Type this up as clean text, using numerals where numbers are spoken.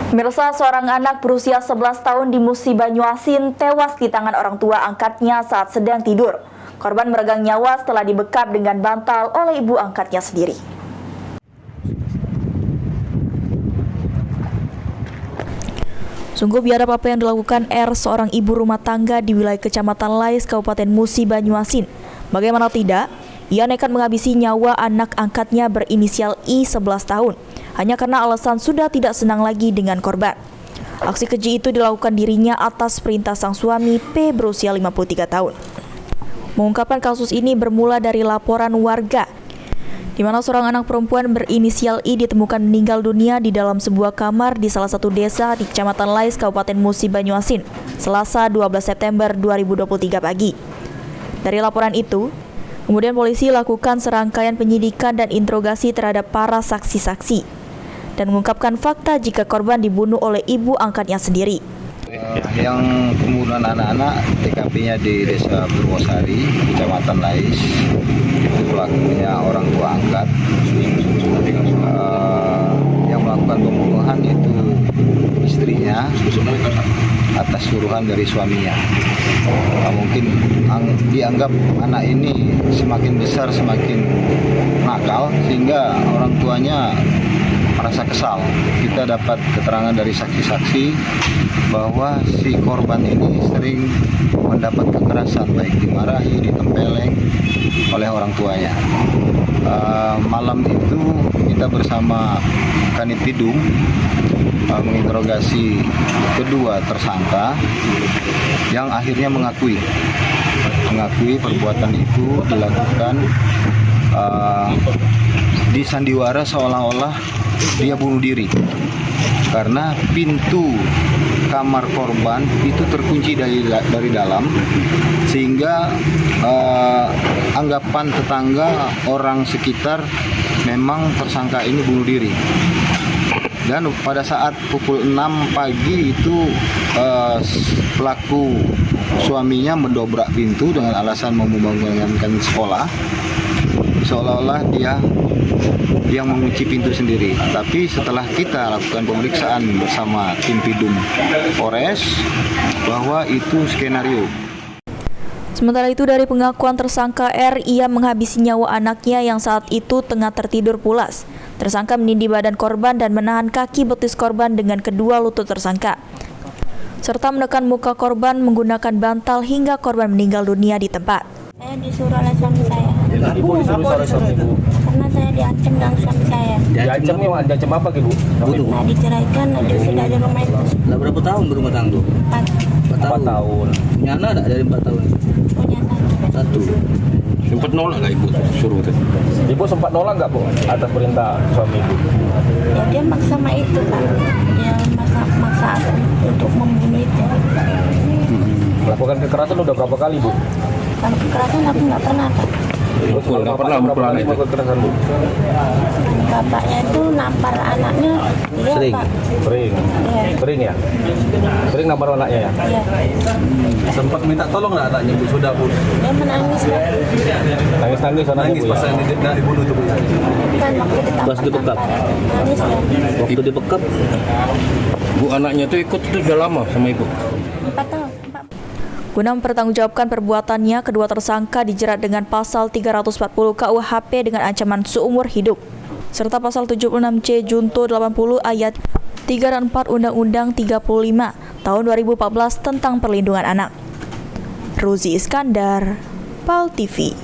Pemirsa, seorang anak berusia 11 tahun di Musi Banyuasin tewas di tangan orang tua angkatnya saat sedang tidur. Korban meregang nyawa setelah dibekap dengan bantal oleh ibu angkatnya sendiri. Sungguh biadab apa yang dilakukan R, seorang ibu rumah tangga di wilayah Kecamatan Lais, Kabupaten Musi Banyuasin. Bagaimana tidak, ia nekat menghabisi nyawa anak angkatnya berinisial I 11 tahun. Hanya karena alasan sudah tidak senang lagi dengan korban. Aksi keji itu dilakukan dirinya atas perintah sang suami P berusia 53 tahun. Mengungkapkan kasus ini bermula dari laporan warga, di mana seorang anak perempuan berinisial I ditemukan meninggal dunia di dalam sebuah kamar di salah satu desa di Kecamatan Lais, Kabupaten Musi Banyuasin, Selasa 12 September 2023 pagi. Dari laporan itu, kemudian polisi lakukan serangkaian penyidikan dan interogasi terhadap para saksi-saksi dan mengungkapkan fakta jika korban dibunuh oleh ibu angkatnya sendiri. Yang pembunuhan anak-anak TKP-nya di Desa Purwosari, Kecamatan Lais, itu pelakunya orang tua angkat. Yang melakukan pembunuhan itu istrinya atas suruhan dari suaminya. Mungkin dianggap anak ini semakin besar semakin nakal sehingga orang tuanya merasa kesal. Kita dapat keterangan dari saksi-saksi bahwa si korban ini sering mendapat kekerasan, baik dimarahi, ditempeleng oleh orang tuanya. Malam itu kita bersama Kanit Pidum menginterogasi kedua tersangka yang akhirnya mengakui perbuatan itu dilakukan di sandiwara seolah-olah dia bunuh diri karena pintu kamar korban itu terkunci dari dalam sehingga anggapan tetangga orang sekitar memang tersangka ini bunuh diri. Dan pada saat pukul 6 pagi itu pelaku suaminya mendobrak pintu dengan alasan mau membangunkan sekolah, seolah-olah dia yang mengunci pintu sendiri. Tapi setelah kita lakukan pemeriksaan bersama tim Pidum Polres bahwa itu skenario. Sementara itu, dari pengakuan tersangka R, ia menghabisi nyawa anaknya yang saat itu tengah tertidur pulas. Tersangka menindih badan korban dan menahan kaki betis korban dengan kedua lutut tersangka, serta menekan muka korban menggunakan bantal hingga korban meninggal dunia di tempat. Saya disuruh oleh suami saya. Ibu disuruh oleh suami ibu? Karena saya diancam dengan suami saya. Diancam apa ibu? Nah, diceraikan, sudah di rumah itu. Lah berapa tahun berumah tangga? 4 tahun. Punya anak ada dari 4 tahun? Punya Satu. Sempat nolak nggak ibu suruh itu? Ibu sempat nolak nggak bu atas perintah suami ibu? Ya dia maksa sama itu kan. Dia maksa untuk membunuh itu. Melakukan kekerasan udah berapa kali bu? Kalau kekerasan aku nggak pernah kan. Nggak pernah berapa kali melakukan kekerasan bu? Bapaknya itu nampar anaknya. Iya, Sering? Pak. Sering? Iya. Sering ya? Sering nampar anaknya ya? Iya. Sempat minta tolong nggak anaknya bu? Sudah bu? Dia menangis kan. Nangis-nangis anaknya Nangis bu pas ya? yang dibunuh itu bu? Kan waktu Pas dibekap? nangis ya. Waktu dibekap? Bu, anaknya tuh ikut itu udah lama sama ibu? 4 tahun. Guna mempertanggungjawabkan perbuatannya, kedua tersangka dijerat dengan pasal 340 KUHP dengan ancaman seumur hidup, serta pasal 76C Junto 80 ayat 3 dan 4 Undang-Undang 35 tahun 2014 tentang perlindungan anak. Ruzi Iskandar, PAL TV.